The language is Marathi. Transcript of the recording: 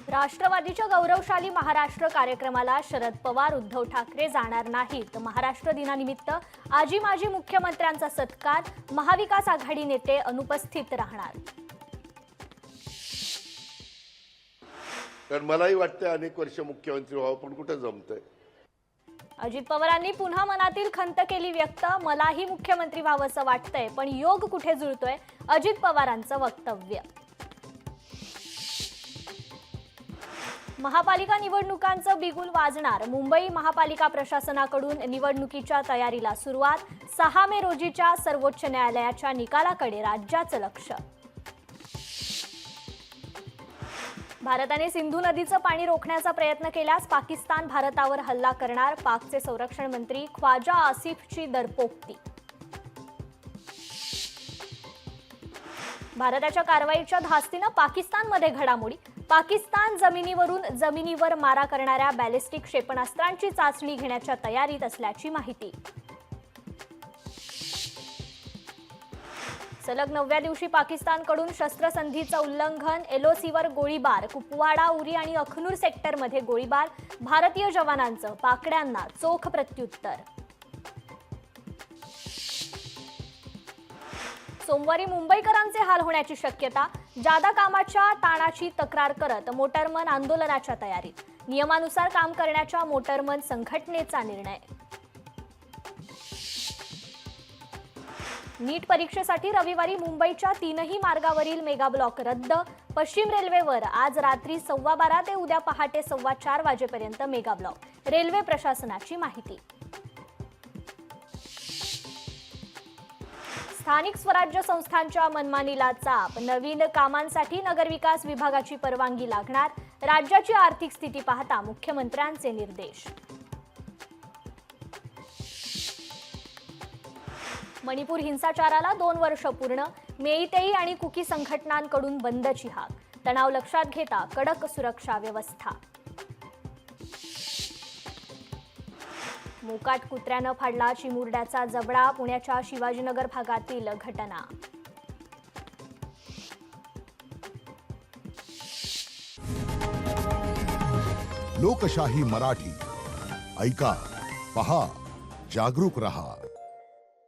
राष्ट्रवादीच्या गौरवशाली महाराष्ट्र कार्यक्रमाला शरद पवार उद्धव ठाकरे जाणार नाहीत। महाराष्ट्र दिनानिमित्त आजी माजी मुख्यमंत्र्यांचा सत्कार, महाविकास आघाडी नेते अनुपस्थित राहणार। कारण मलाही वाटतं अनेक वर्ष मुख्यमंत्री व्हावं, पण कुठे जमतंय। अजित पवारांनी पुन्हा मनातील खंत केली व्यक्त, मलाही मुख्यमंत्री व्हावंसं वाटतंय, पण योग कुठे जुळतोय, अजित पवारांचं वक्तव्य। महापालिका निवडणुकांचं बिगुल वाजणार, मुंबई महापालिका प्रशासनाकडून निवडणुकीच्या तयारीला सुरुवात। 6 मे रोजीच्या सर्वोच्च न्यायालयाच्या निकालाकडे राज्याचं लक्ष। भारताने सिंधू नदीचं पाणी रोखण्याचा प्रयत्न केल्यास पाकिस्तान भारतावर हल्ला करणार, पाकचे संरक्षण मंत्री ख्वाजा आसिफची दरपोक्ती। भारताच्या कारवाईच्या धास्तीनं पाकिस्तानमध्ये घडामोडी, पाकिस्तान जमिनीवरून जमिनीवर मारा करणाऱ्या बॅलिस्टिक क्षेपणास्त्रांची चाचणी घेण्याच्या तयारीत असल्याची माहिती। सलग 9व्या दिवशी पाकिस्तानकडून शस्त्रसंधीचं उल्लंघन, एलओसीवर गोळीबार, कुपवाडा, उरी आणि अखनूर सेक्टरमध्ये गोळीबार, भारतीय जवानांचं पाकड्यांना चोख प्रत्युत्तर। सोमवारी मुंबईकरांचे हाल होण्याची शक्यता, जादा कामाच्या ताणाची तक्रार करत मोटरमन आंदोलनाच्या तयारीत, नियमानुसार काम करण्याच्या मोटरमन संघटनेचा निर्णय। नीट परीक्षेसाठी रविवारी मुंबईच्या 3ही मार्गावरील मेगा ब्लॉक रद्द, पश्चिम रेल्वेवर आज रात्री 12:15 ते उद्या पहाटे 4:15 वाजेपर्यंत मेगा ब्लॉक, रेल्वे प्रशासनाची माहिती। स्थानिक स्वराज्य संस्थांच्या मनमानीला चाप, नवीन कामांसाठी नगरविकास विभागाची परवानगी लागणार, राज्याची आर्थिक स्थिती पाहता मुख्यमंत्र्यांचे निर्देश। मणिपूर हिंसाचाराला 2 वर्ष पूर्ण, मेईतेई आणि कुकी संघटनांकडून बंदची हाक, तणाव लक्षात घेता कडक सुरक्षा व्यवस्था। मोकाट कुत्र्यानं फाडला चिमुरड्याचा जबडा, पुण्याच्या शिवाजीनगर भागातील घटना। लोकशाही मराठी ऐका, पहा, जागरूक रहा।